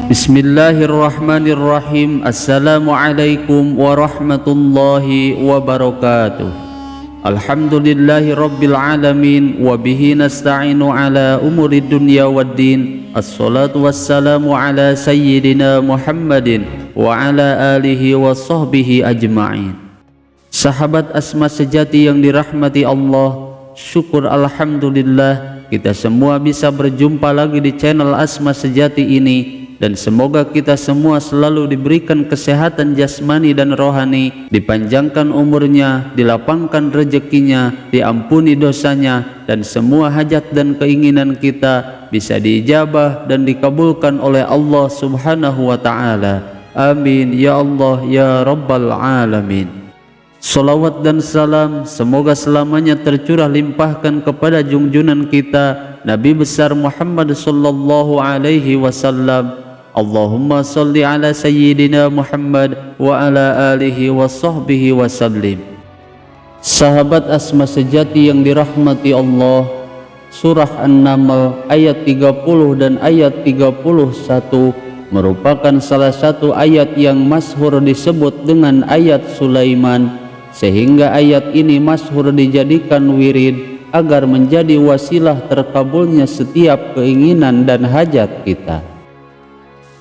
Bismillahirrahmanirrahim. Assalamualaikum warahmatullahi wabarakatuh. Alhamdulillahi rabbil alamin. Wabihi nasta'inu ala umuri dunya waddin. Assalatu wassalamu ala sayyidina Muhammadin wa ala alihi wa sahbihi ajma'in. Sahabat Asma sejati yang dirahmati Allah, syukur alhamdulillah kita semua bisa berjumpa lagi di channel Asma Sejati ini. Dan semoga kita semua selalu diberikan kesehatan jasmani dan rohani, dipanjangkan umurnya, dilapangkan rezekinya, diampuni dosanya, dan semua hajat dan keinginan kita bisa diijabah dan dikabulkan oleh Allah Subhanahu wa Ta'ala. Amin ya Allah ya Rabbal Alamin. Salawat dan salam semoga selamanya tercurah limpahkan kepada junjunan kita Nabi besar Muhammad sallallahu alaihi wasallam. Allahumma salli ala sayyidina Muhammad wa ala alihi wa sahbihi wa sallim. Sahabat Asma sejati yang dirahmati Allah, surah An-Naml ayat 30 dan ayat 31 merupakan salah satu ayat yang masyhur disebut dengan ayat Sulaiman, sehingga ayat ini masyhur dijadikan wirid agar menjadi wasilah terkabulnya setiap keinginan dan hajat kita.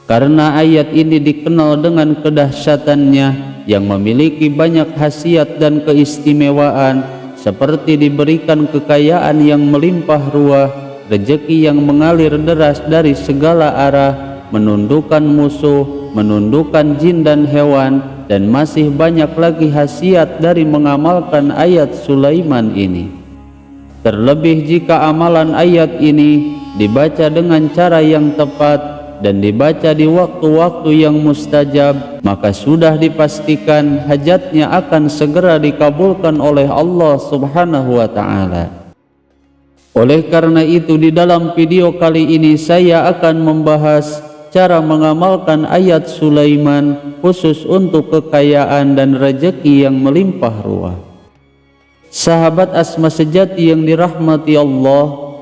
Karena ayat ini dikenal dengan kedahsyatannya yang memiliki banyak khasiat dan keistimewaan, seperti diberikan kekayaan yang melimpah ruah, rezeki yang mengalir deras dari segala arah, menundukkan musuh, menundukkan jin dan hewan, dan masih banyak lagi khasiat dari mengamalkan ayat Sulaiman ini. Terlebih jika amalan ayat ini dibaca dengan cara yang tepat dan dibaca di waktu-waktu yang mustajab, maka sudah dipastikan hajatnya akan segera dikabulkan oleh Allah Subhanahu wa Ta'ala. Oleh karena itu, di dalam video kali ini saya akan membahas cara mengamalkan ayat Sulaiman khusus untuk kekayaan dan rezeki yang melimpah ruah. Sahabat Asma sejati yang dirahmati Allah,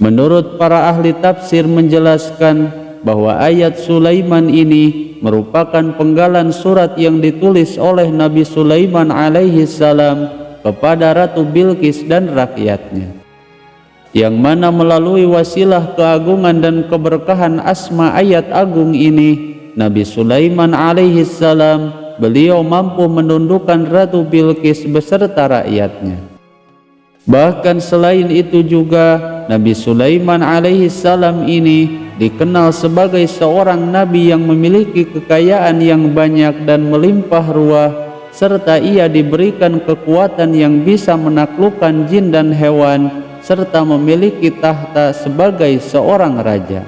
menurut para ahli tafsir menjelaskan bahwa ayat Sulaiman ini merupakan penggalan surat yang ditulis oleh Nabi Sulaiman alaihi salam kepada Ratu Bilqis dan rakyatnya, yang mana melalui wasilah keagungan dan keberkahan asma ayat agung ini, Nabi Sulaiman alaihi salam beliau mampu menundukkan Ratu Bilqis beserta rakyatnya. Bahkan selain itu juga Nabi Sulaiman alaihi salam ini dikenal sebagai seorang nabi yang memiliki kekayaan yang banyak dan melimpah ruah, serta ia diberikan kekuatan yang bisa menaklukkan jin dan hewan, serta memiliki tahta sebagai seorang raja.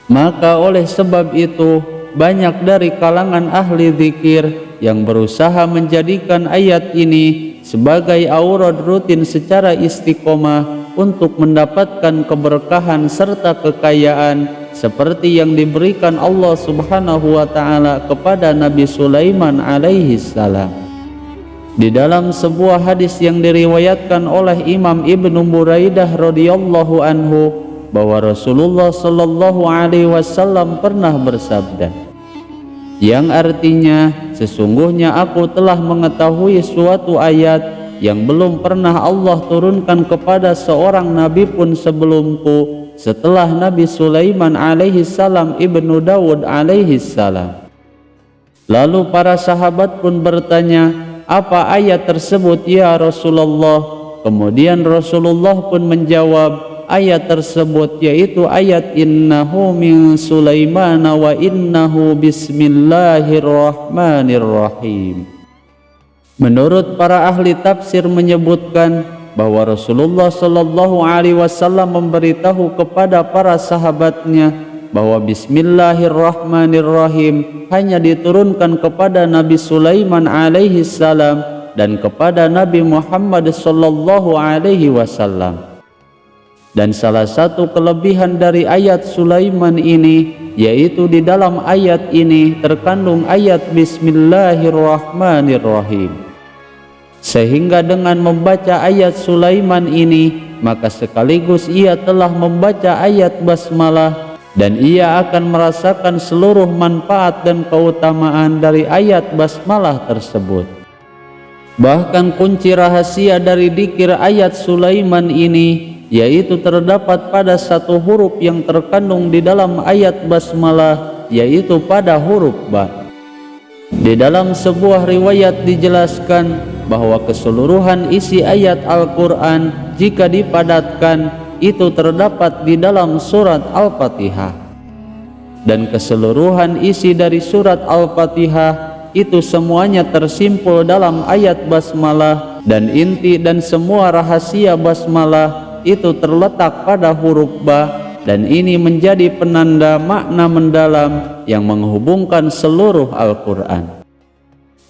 Maka oleh sebab itu, banyak dari kalangan ahli zikir yang berusaha menjadikan ayat ini sebagai aurad rutin secara istiqomah untuk mendapatkan keberkahan serta kekayaan seperti yang diberikan Allah Subhanahu wa Ta'ala kepada Nabi Sulaiman alaihi salam. Di dalam sebuah hadis yang diriwayatkan oleh Imam Ibnu Buraidah radhiyallahu anhu, bahwa Rasulullah sallallahu alaihi wasallam pernah bersabda, yang artinya, sesungguhnya aku telah mengetahui suatu ayat yang belum pernah Allah turunkan kepada seorang nabi pun sebelumku setelah Nabi Sulaiman alaihi salam ibnu Daud alaihi salam. Lalu para sahabat pun bertanya, apa ayat tersebut ya Rasulullah? Kemudian Rasulullah pun menjawab, ayat tersebut yaitu ayat innahu min Sulaiman wa innahu bismillahirrahmanirrahim. Menurut para ahli tafsir menyebutkan bahwa Rasulullah Shallallahu Alaihi Wasallam memberitahu kepada para sahabatnya bahwa Bismillahirrahmanirrahim hanya diturunkan kepada Nabi Sulaiman alaihi salam dan kepada Nabi Muhammad Shallallahu Alaihi Wasallam. Dan salah satu kelebihan dari ayat Sulaiman ini yaitu di dalam ayat ini terkandung ayat Bismillahirrahmanirrahim. Sehingga dengan membaca ayat Sulaiman ini, maka sekaligus ia telah membaca ayat basmalah, dan ia akan merasakan seluruh manfaat dan keutamaan dari ayat basmalah tersebut. Bahkan kunci rahasia dari dzikir ayat Sulaiman ini yaitu terdapat pada satu huruf yang terkandung di dalam ayat basmalah, yaitu pada huruf ba. Di dalam sebuah riwayat dijelaskan bahwa keseluruhan isi ayat Al-Quran jika dipadatkan itu terdapat di dalam surat Al-Fatihah, dan keseluruhan isi dari surat Al-Fatihah itu semuanya tersimpul dalam ayat basmalah, dan inti dan semua rahasia basmalah itu terletak pada huruf ba, dan ini menjadi penanda makna mendalam yang menghubungkan seluruh Al-Quran.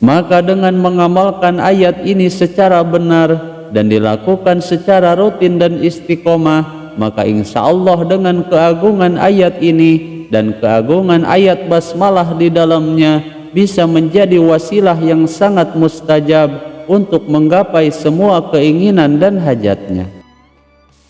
Maka dengan mengamalkan ayat ini secara benar dan dilakukan secara rutin dan istiqomah, maka insya Allah dengan keagungan ayat ini dan keagungan ayat basmalah di dalamnya bisa menjadi wasilah yang sangat mustajab untuk menggapai semua keinginan dan hajatnya.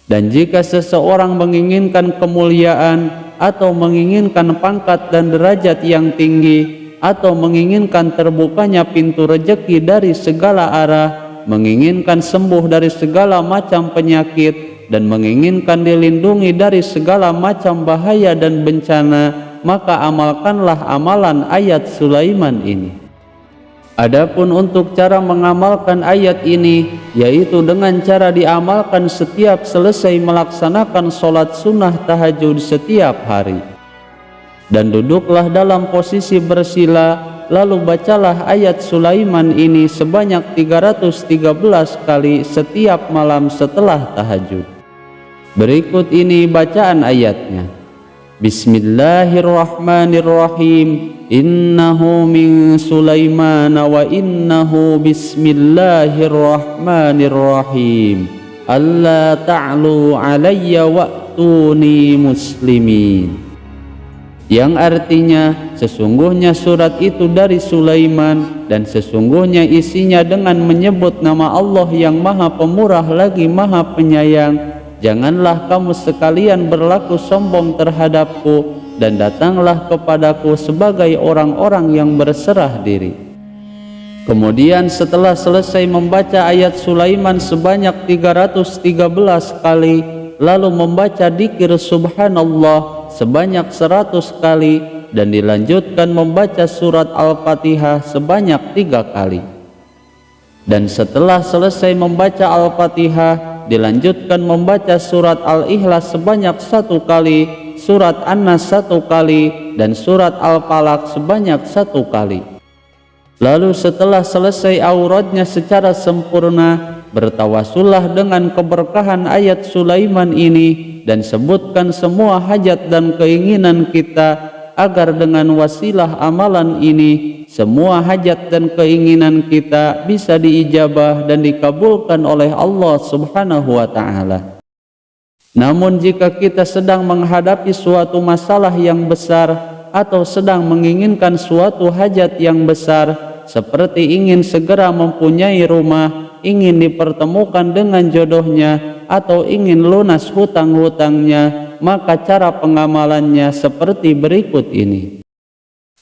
Dan jika seseorang menginginkan kemuliaan atau menginginkan pangkat dan derajat yang tinggi, atau menginginkan terbukanya pintu rezeki dari segala arah, menginginkan sembuh dari segala macam penyakit, dan menginginkan dilindungi dari segala macam bahaya dan bencana, maka amalkanlah amalan ayat Sulaiman ini. Adapun untuk cara mengamalkan ayat ini, yaitu dengan cara diamalkan setiap selesai melaksanakan sholat sunnah tahajud setiap hari. Dan duduklah dalam posisi bersila, lalu bacalah ayat Sulaiman ini sebanyak 313 kali setiap malam setelah tahajud. Berikut ini bacaan ayatnya. Bismillahirrahmanirrahim. Innahu min Sulaiman wa innahu bismillahirrahmanirrahim. Alla ta'lu alayya wa'tuni muslimin. Yang artinya, sesungguhnya surat itu dari Sulaiman, dan sesungguhnya isinya dengan menyebut nama Allah yang Maha Pemurah lagi Maha Penyayang. Janganlah kamu sekalian berlaku sombong terhadapku, dan datanglah kepadaku sebagai orang-orang yang berserah diri. Kemudian setelah selesai membaca ayat Sulaiman sebanyak 313 kali, lalu membaca dzikir subhanallah sebanyak 100 kali, dan dilanjutkan membaca surat Al-Fatihah sebanyak 3 kali. Dan setelah selesai membaca Al-Fatihah, dilanjutkan membaca surat Al-Ikhlas sebanyak 1 kali, surat An-Nas 1 kali, dan surat Al-Falaq sebanyak 1 kali. Lalu setelah selesai auratnya secara sempurna, bertawasullah dengan keberkahan ayat Sulaiman ini, dan sebutkan semua hajat dan keinginan kita, agar dengan wasilah amalan ini semua hajat dan keinginan kita bisa diijabah dan dikabulkan oleh Allah Subhanahu wa ta'ala. Namun jika kita sedang menghadapi suatu masalah yang besar, atau sedang menginginkan suatu hajat yang besar, seperti ingin segera mempunyai rumah, ingin dipertemukan dengan jodohnya, atau ingin lunas hutang-hutangnya, maka cara pengamalannya seperti berikut ini.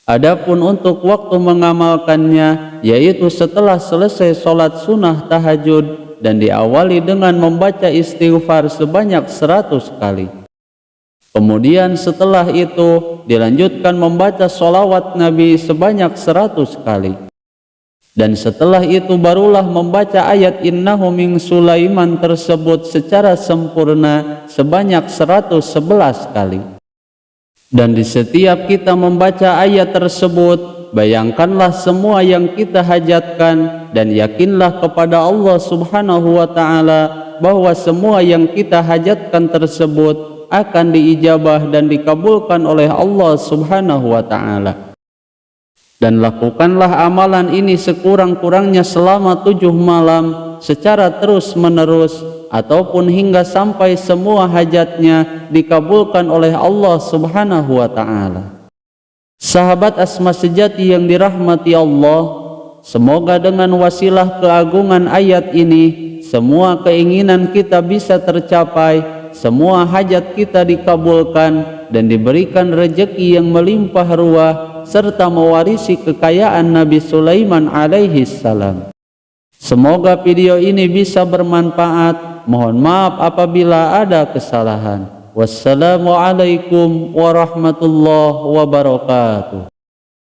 Adapun untuk waktu mengamalkannya, yaitu setelah selesai sholat sunnah tahajud, dan diawali dengan membaca istighfar sebanyak 100 kali. Kemudian setelah itu dilanjutkan membaca sholawat Nabi sebanyak 100 kali. Dan setelah itu barulah membaca ayat Innahu min Sulaiman tersebut secara sempurna sebanyak 111 kali. Dan di setiap kita membaca ayat tersebut, bayangkanlah semua yang kita hajatkan, dan yakinlah kepada Allah Subhanahu wa ta'ala bahwa semua yang kita hajatkan tersebut akan diijabah dan dikabulkan oleh Allah Subhanahu wa ta'ala. Dan lakukanlah amalan ini sekurang-kurangnya selama 7 malam secara terus menerus, ataupun hingga sampai semua hajatnya dikabulkan oleh Allah Subhanahu wa ta'ala. Sahabat Asma sejati yang dirahmati Allah, semoga dengan wasilah keagungan ayat ini semua keinginan kita bisa tercapai, semua hajat kita dikabulkan dan diberikan rezeki yang melimpah ruah serta mewarisi kekayaan Nabi Sulaiman alaihi salam. Semoga video ini bisa bermanfaat. Mohon maaf apabila ada kesalahan. Wassalamualaikum warahmatullahi wabarakatuh.